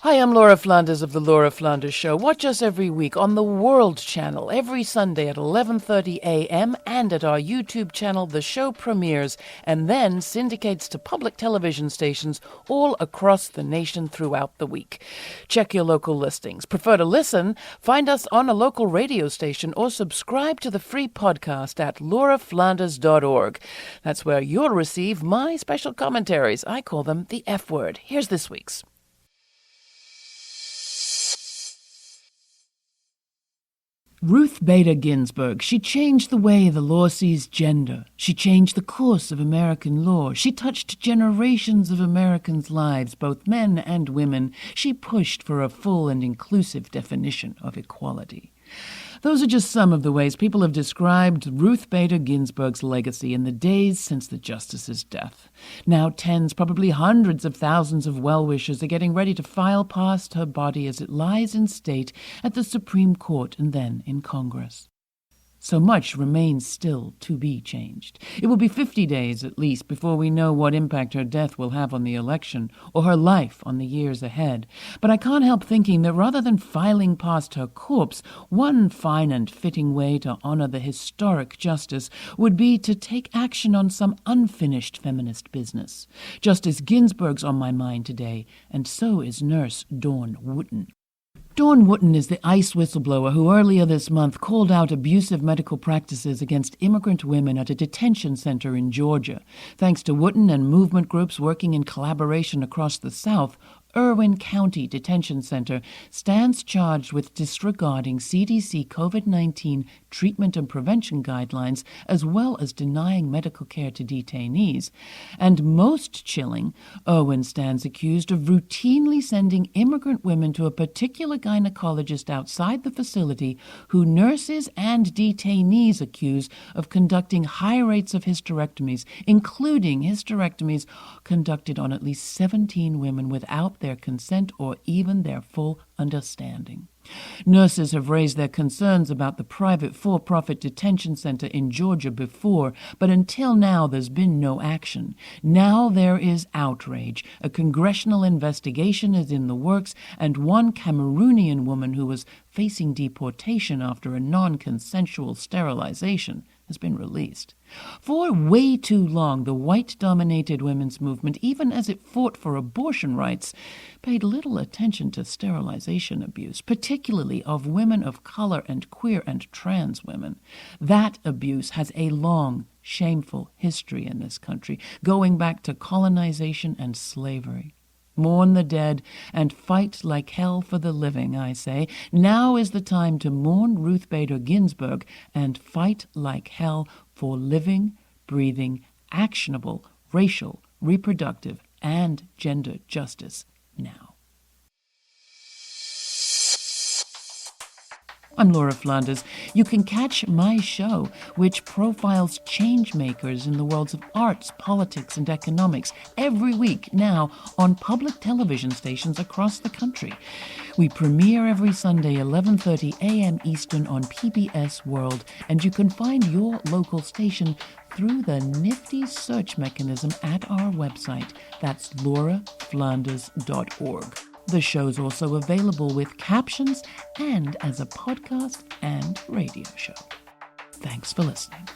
Hi, I'm Laura Flanders of The Laura Flanders Show. Watch us every week on the World Channel, every Sunday at 11:30 a.m. and at our YouTube channel. The show premieres and then syndicates to public television stations all across the nation throughout the week. Check your local listings. Prefer to listen? Find us on a local radio station or subscribe to the free podcast at lauraflanders.org. That's where you'll receive my special commentaries. I call them the F word. Here's this week's. Ruth Bader Ginsburg, she changed the way the law sees gender. She changed the course of American law. She touched generations of Americans' lives, both men and women. She pushed for a full and inclusive definition of equality. Those are just some of the ways people have described Ruth Bader Ginsburg's legacy in the days since the justice's death. Now tens, probably hundreds of thousands of well-wishers are getting ready to file past her body as it lies in state at the Supreme Court and then in Congress. So much remains still to be changed. It will be 50 days at least before we know what impact her death will have on the election or her life on the years ahead. But I can't help thinking that rather than filing past her corpse, one fine and fitting way to honor the historic justice would be to take action on some unfinished feminist business. Justice Ginsburg's on my mind today, and so is nurse Dawn Wooten. Dawn Wooten is the ICE whistleblower who earlier this month called out abusive medical practices against immigrant women at a detention center in Georgia. Thanks to Wooten and movement groups working in collaboration across the South, Irwin County Detention Center stands charged with disregarding CDC COVID-19 treatment and prevention guidelines, as well as denying medical care to detainees. And most chilling, Irwin stands accused of routinely sending immigrant women to a particular gynecologist outside the facility who nurses and detainees accuse of conducting high rates of hysterectomies, including hysterectomies conducted on at least 17 women without their consent or even their full understanding. Nurses have raised their concerns about the private for-profit detention center in Georgia before, but until now there's been no action. Now there is outrage. A congressional investigation is in the works, and one Cameroonian woman who was facing deportation after a non-consensual sterilization has been released. For way too long, the white-dominated women's movement, even as it fought for abortion rights, paid little attention to sterilization abuse, particularly of women of color and queer and trans women. That abuse has a long, shameful history in this country, going back to colonization and slavery. Mourn the dead and fight like hell for the living, I say. Now is the time to mourn Ruth Bader Ginsburg and fight like hell for living, breathing, actionable, racial, reproductive, and gender justice now. I'm Laura Flanders. You can catch my show, which profiles change-makers in the worlds of arts, politics, and economics, every week now on public television stations across the country. We premiere every Sunday, 11:30 a.m. Eastern on PBS World, and you can find your local station through the nifty search mechanism at our website. That's lauraflanders.org. The show's also available with captions and as a podcast and radio show. Thanks for listening.